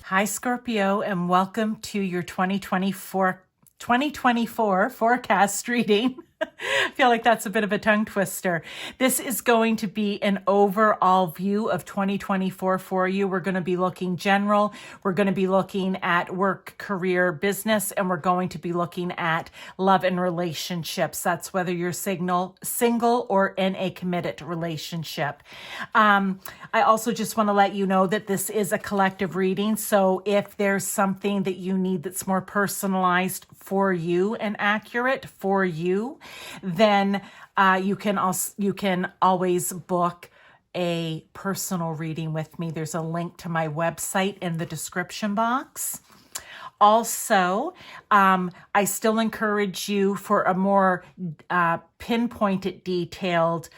Hi, Scorpio, and welcome to your 2024 forecast reading. I feel like that's a bit of a tongue twister. This is going to be an overall view of 2024 for you. We're going to be looking general. We're going to be looking at work, career, business, and we're going to be looking at love and relationships. That's whether you're single or in a committed relationship. I also just want to let you know that this is a collective reading. So if there's something that you need that's more personalized for you and accurate for you, then you can always book a personal reading with me. There's a link to my website in the description box. Also, I still encourage you for a more pinpointed, detailed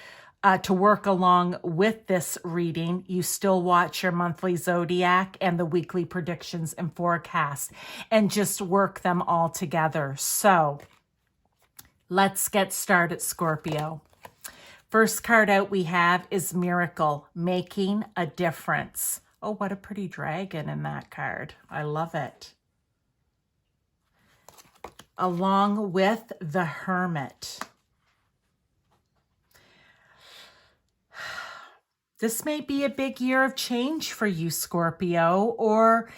to work along with this reading. You still watch your monthly zodiac and the weekly predictions and forecasts and just work them all together. So let's get started, Scorpio. First card out we have is Miracle, making a difference. Oh, what a pretty dragon in that card. I love it. Along with the Hermit. This may be a big year of change for you, Scorpio, or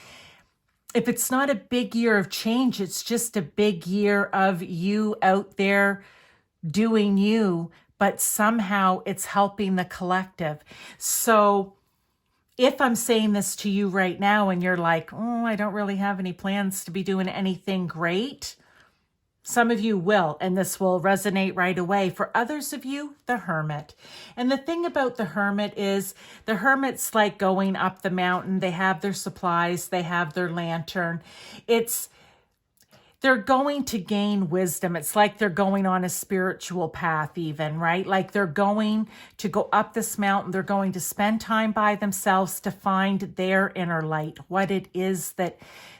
if it's not a big year of change, it's just a big year of you out there doing you, but somehow it's helping the collective. So if I'm saying this to you right now and you're like, oh, I don't really have any plans to be doing anything great, some of you will, and this will resonate right away. For others of you, the Hermit. And the thing about the Hermit is the Hermit's like going up the mountain. They have their supplies. They have their lantern. They're going to gain wisdom. It's like they're going on a spiritual path even, right? Like they're going to go up this mountain. They're going to spend time by themselves to find their inner light, what it is that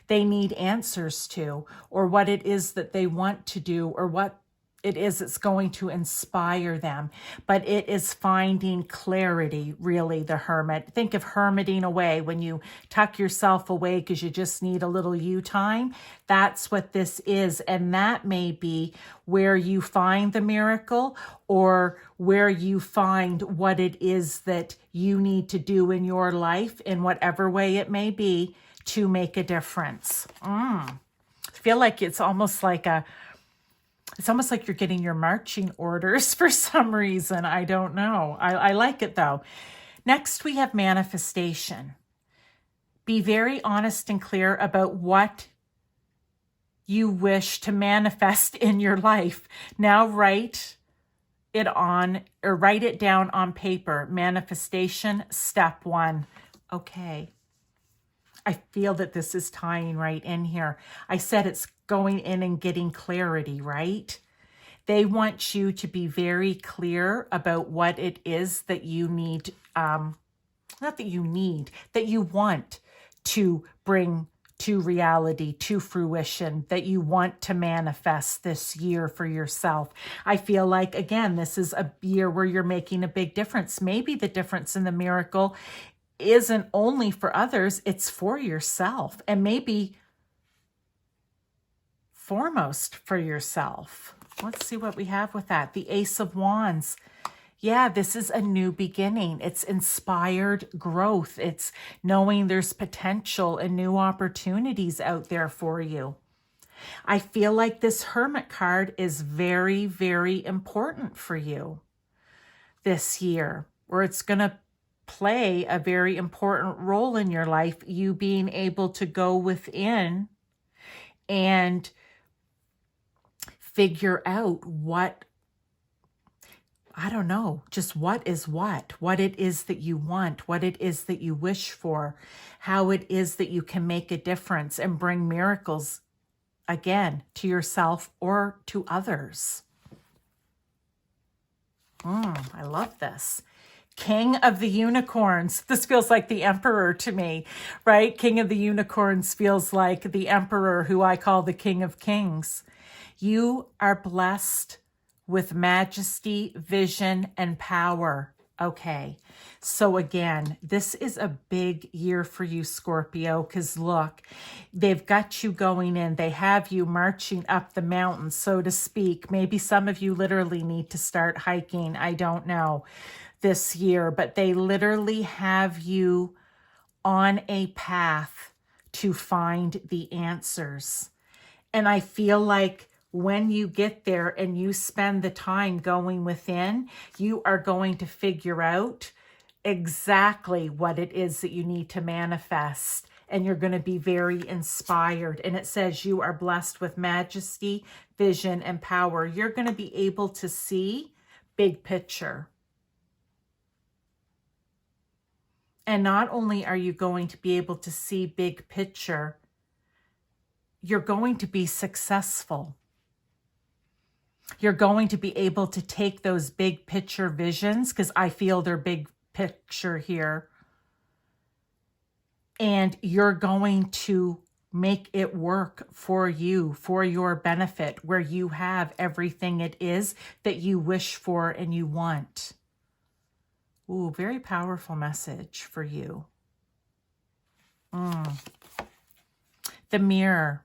they need answers to, or what it is that they want to do, or what it is that's going to inspire them. But it is finding clarity, really, the Hermit. Think of hermiting away when you tuck yourself away because you just need a little you time. That's what this is. And that may be where you find the miracle, or where you find what it is that you need to do in your life, in whatever way it may be, to make a difference. I feel like it's almost like you're getting your marching orders for some reason. I don't know. I like it though. Next, we have manifestation. Be very honest and clear about what you wish to manifest in your life. Now write it down on paper. Manifestation, step 1. Okay. I feel that this is tying right in here. I said it's going in and getting clarity, right? They want you to be very clear about what it is that you need, that you want to bring to reality, to fruition, that you want to manifest this year for yourself. I feel like, again, this is a year where you're making a big difference. Maybe the difference in the miracle isn't only for others, it's for yourself, and maybe foremost for yourself. Let's see what we have with that. The Ace of Wands. Yeah, this is a new beginning. It's inspired growth. It's knowing there's potential and new opportunities out there for you. I feel like this Hermit card is very, very important for you this year, or it's going to play a very important role in your life, you being able to go within and figure out what it is that you want, what it is that you wish for, how it is that you can make a difference and bring miracles again to yourself or to others. I love this. King of the Unicorns. This feels like the Emperor to me, right? King of the Unicorns feels like the Emperor, who I call the King of Kings. You are blessed with majesty, vision, and power. Okay, so again, this is a big year for you, Scorpio, because look, they've got you going in. They have you marching up the mountain, so to speak. Maybe some of you literally need to start hiking. I don't know this year, but they literally have you on a path to find the answers. And I feel like when you get there and you spend the time going within, you are going to figure out exactly what it is that you need to manifest. And you're going to be very inspired. And it says you are blessed with majesty, vision, and power. You're going to be able to see big picture. And not only are you going to be able to see big picture, you're going to be successful. You're going to be able to take those big picture visions, because I feel they're big picture here, and you're going to make it work for you, for your benefit, where you have everything it is that you wish for and you want. Ooh, very powerful message for you. The mirror.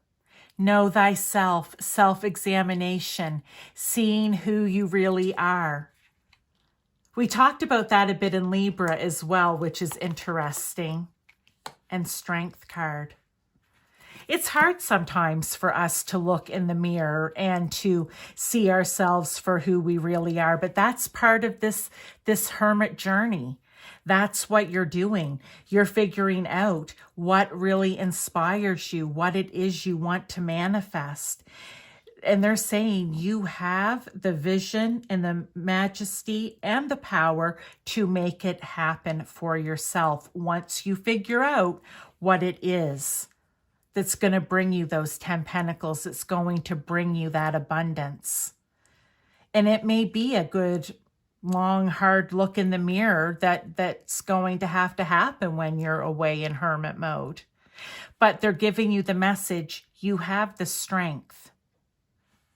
Know thyself, self-examination, seeing who you really are. We talked about that a bit in Libra as well, which is interesting. And Strength card. It's hard sometimes for us to look in the mirror and to see ourselves for who we really are, but that's part of this hermit journey. That's what you're doing. You're figuring out what really inspires you, what it is you want to manifest. And they're saying you have the vision and the majesty and the power to make it happen for yourself once you figure out what it is that's going to bring you those 10 pentacles. It's going to bring you that abundance. And it may be a good, long, hard look in the mirror that's going to happen when you're away in hermit mode. But they're giving you the message, you have the strength,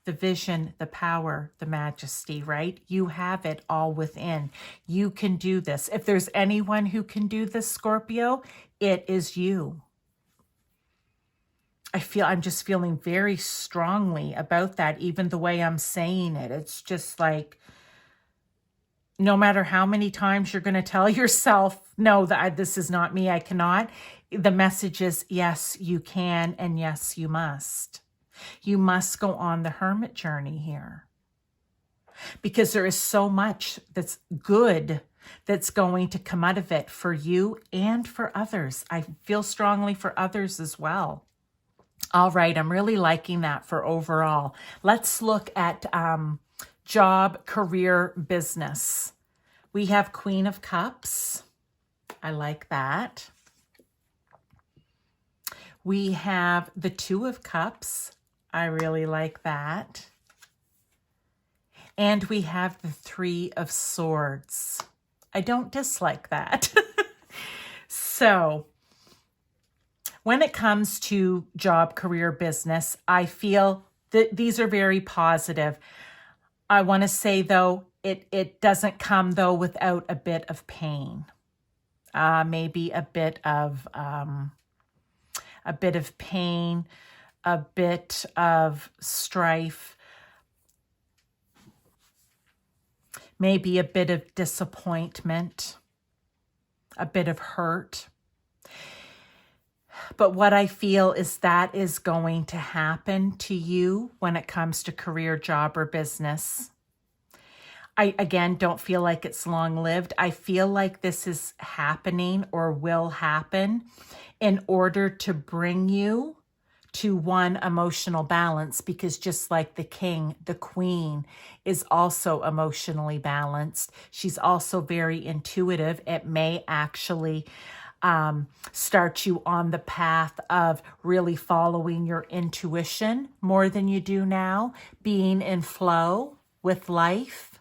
the vision, the power, the majesty, right? You have it all within. You can do this. If there's anyone who can do this, Scorpio, it is you. I'm just feeling very strongly about that, even the way I'm saying it. It's just like, no matter how many times you're going to tell yourself, no, this is not me, I cannot. The message is, yes, you can, and yes, you must. You must go on the hermit journey here. Because there is so much that's good that's going to come out of it for you and for others. I feel strongly for others as well. All right, I'm really liking that for overall. Let's look at job, career, business. We have Queen of Cups. I like that. We have the Two of Cups. I really like that. And we have the Three of Swords. I don't dislike that. So, when it comes to job, career, business, I feel that these are very positive. I want to say, though, it doesn't come, though, without a bit of pain. Maybe a bit of pain, a bit of strife, maybe a bit of disappointment, a bit of hurt. But what I feel is that is going to happen to you when it comes to career, job, or business. I, again, don't feel like it's long-lived. I feel like this is happening or will happen in order to bring you to one, emotional balance, because just like the king, the queen is also emotionally balanced. She's also very intuitive. It may actually start you on the path of really following your intuition more than you do now, being in flow with life.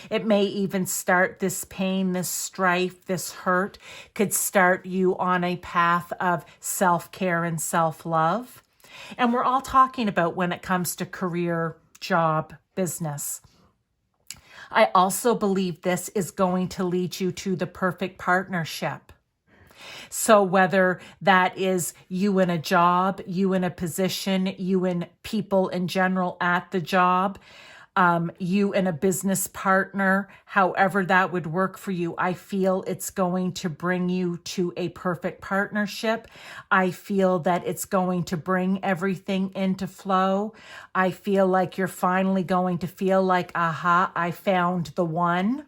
It may even start this pain, this strife, this hurt could start you on a path of self-care and self-love. And we're all talking about when it comes to career, job, business. I also believe this is going to lead you to the perfect partnership. So whether that is you in a job, you in a position, you in people in general at the job, you and a business partner, however that would work for you, I feel it's going to bring you to a perfect partnership. I feel that it's going to bring everything into flow. I feel like you're finally going to feel like, aha, I found the one.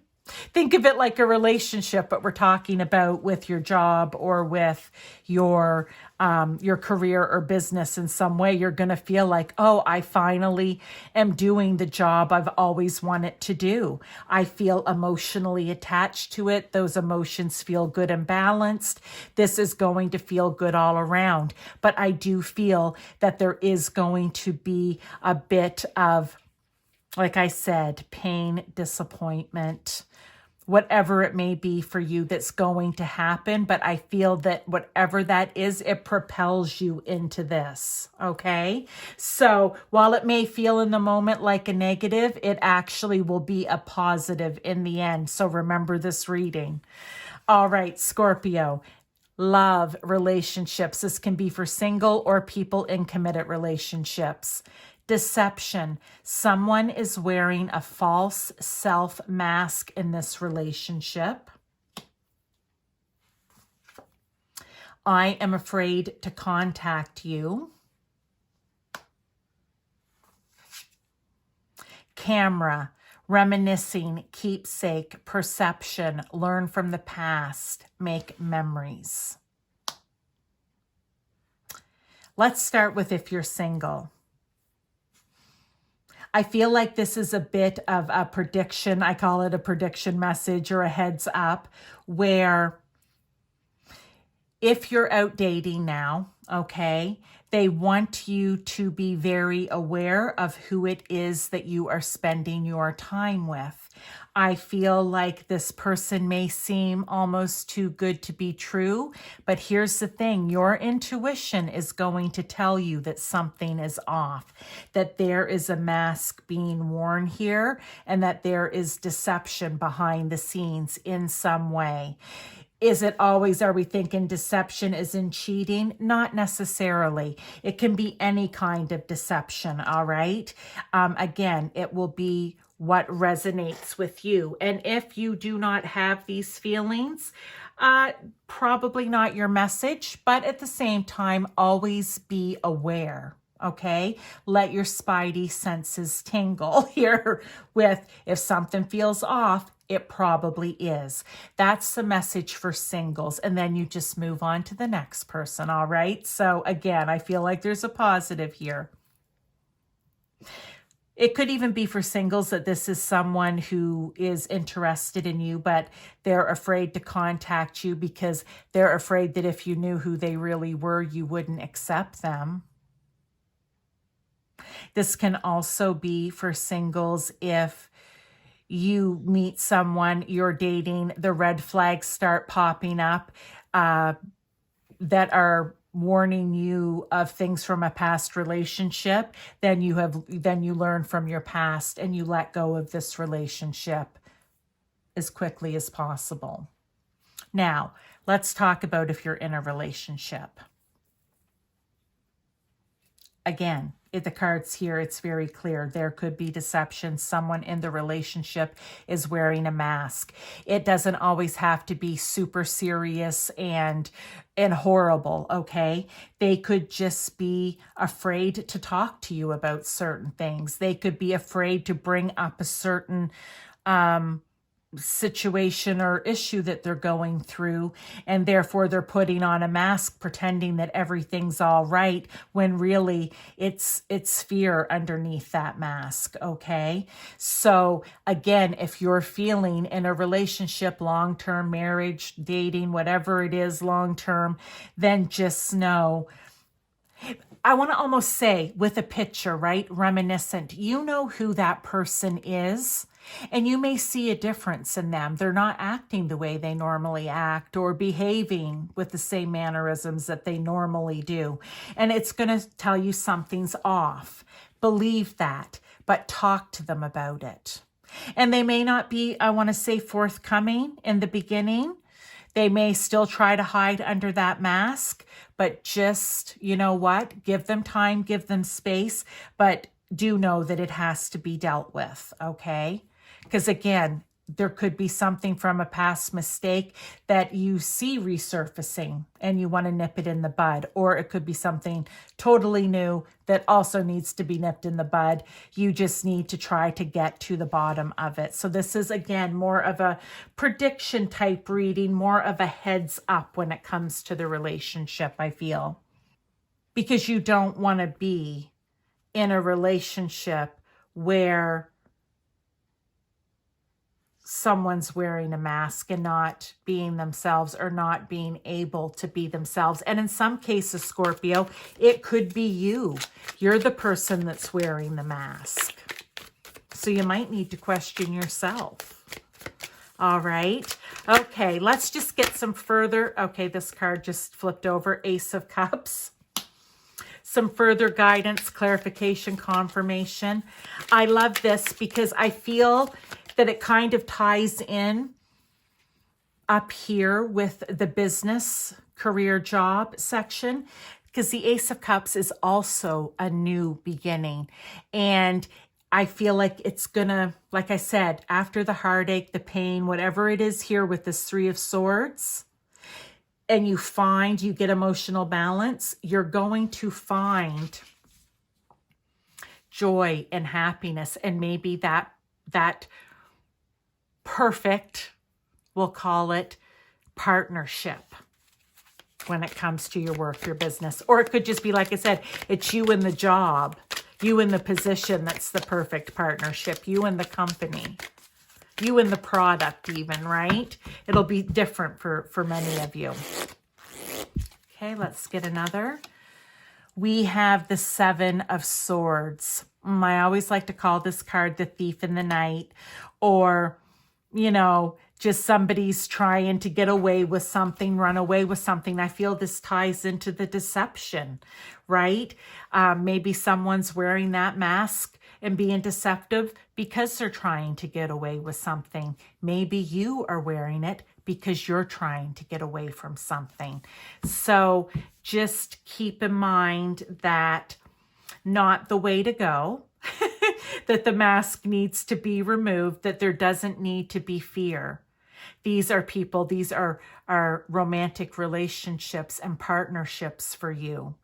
Think of it like a relationship, but we're talking about with your job or with your career or business in some way. You're going to feel like, oh, I finally am doing the job I've always wanted to do. I feel emotionally attached to it. Those emotions feel good and balanced. This is going to feel good all around. But I do feel that there is going to be a bit of, like I said, pain, disappointment, whatever it may be for you that's going to happen. But I feel that whatever that is, it propels you into this. Okay. So while it may feel in the moment like a negative, it actually will be a positive in the end. So remember this reading. All right, Scorpio. Love, relationships. This can be for single or people in committed relationships. Deception. Someone is wearing a false self mask in this relationship. I am afraid to contact you. Camera. Reminiscing, keepsake, perception, learn from the past, make memories. Let's start with if you're single. I feel like this is a bit of a prediction. I call it a prediction message or a heads up, where if you're out dating now, okay, they want you to be very aware of who it is that you are spending your time with. I feel like this person may seem almost too good to be true, but here's the thing. Your intuition is going to tell you that something is off, that there is a mask being worn here, and that there is deception behind the scenes in some way. Is it always, are we thinking deception is in cheating? Not necessarily. It can be any kind of deception, all right? Again, it will be what resonates with you. And if you do not have these feelings, probably not your message, but at the same time, always be aware. Okay, let your spidey senses tingle here with if something feels off, it probably is. That's the message for singles. And then you just move on to the next person. All right. So again, I feel like there's a positive here. It could even be for singles that this is someone who is interested in you, but they're afraid to contact you because they're afraid that if you knew who they really were, you wouldn't accept them. This can also be for singles if you meet someone you're dating, the red flags start popping up that are warning you of things from a past relationship. Then you learn from your past and you let go of this relationship as quickly as possible. Now, let's talk about if you're in a relationship. Again, the cards here, it's very clear. There could be deception. Someone in the relationship is wearing a mask. It doesn't always have to be super serious and horrible, okay? They could just be afraid to talk to you about certain things. They could be afraid to bring up a certain situation or issue that they're going through, and therefore they're putting on a mask pretending that everything's all right when really it's fear underneath that mask. Okay, so again, if you're feeling in a relationship, long-term marriage, dating, whatever it is, long-term, then just know I want to almost say with a picture, right? Reminiscent. You know who that person is, and you may see a difference in them. They're not acting the way they normally act or behaving with the same mannerisms that they normally do. And it's going to tell you something's off. Believe that, but talk to them about it. And they may not be, I want to say, forthcoming in the beginning. They may still try to hide under that mask, but just, you know what? Give them time, give them space, but do know that it has to be dealt with, okay? Because again, there could be something from a past mistake that you see resurfacing and you want to nip it in the bud, or it could be something totally new that also needs to be nipped in the bud. You just need to try to get to the bottom of it. So this is, again, more of a prediction type reading, more of a heads up when it comes to the relationship, I feel. Because you don't want to be in a relationship where someone's wearing a mask and not being themselves or not being able to be themselves. And in some cases, Scorpio, it could be you. You're the person that's wearing the mask. So you might need to question yourself. All right. Okay, let's just get some further. Okay, this card just flipped over. Ace of Cups. Some further guidance, clarification, confirmation. I love this because I feel that it kind of ties in up here with the business, career, job section, because the Ace of Cups is also a new beginning. And I feel like it's gonna, like I said, after the heartache, the pain, whatever it is here with this Three of Swords, and you get emotional balance, you're going to find joy and happiness, and maybe that perfect, we'll call it, partnership when it comes to your work, your business. Or it could just be, like I said, it's you and the job, you and the position that's the perfect partnership, you and the company, you and the product even, right? It'll be different for many of you. Okay, let's get another. We have the Seven of Swords. I always like to call this card the Thief in the Night, or, you know, just somebody's trying to get away with something, run away with something. I feel this ties into the deception, right? Maybe someone's wearing that mask and being deceptive because they're trying to get away with something. Maybe you are wearing it because you're trying to get away from something. So just keep in mind that not the way to go, that the mask needs to be removed, that there doesn't need to be fear. These are people, these are romantic relationships and partnerships for you.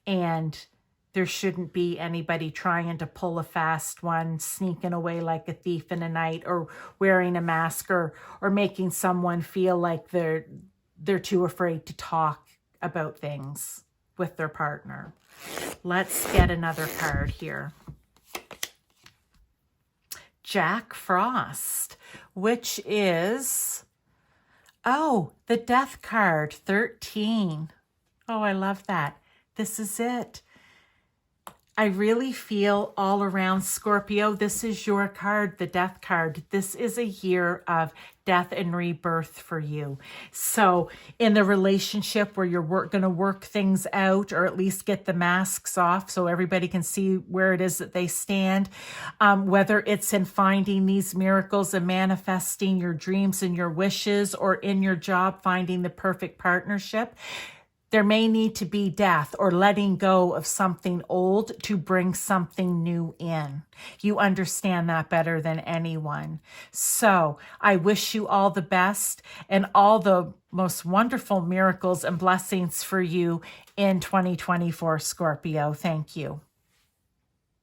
And there shouldn't be anybody trying to pull a fast one, sneaking away like a thief in the night, or wearing a mask, or making someone feel like they're too afraid to talk about things with their partner. Let's get another card here. Jack Frost, which is, the Death card, 13. Oh, I love that. This is it. I really feel all around, Scorpio, this is your card, the Death card. This is a year of death and rebirth for you. So in the relationship where you're going to work things out, or at least get the masks off so everybody can see where it is that they stand, whether it's in finding these miracles and manifesting your dreams and your wishes, or in your job finding the perfect partnership, there may need to be death or letting go of something old to bring something new in. You understand that better than anyone. So I wish you all the best and all the most wonderful miracles and blessings for you in 2024, Scorpio. Thank you.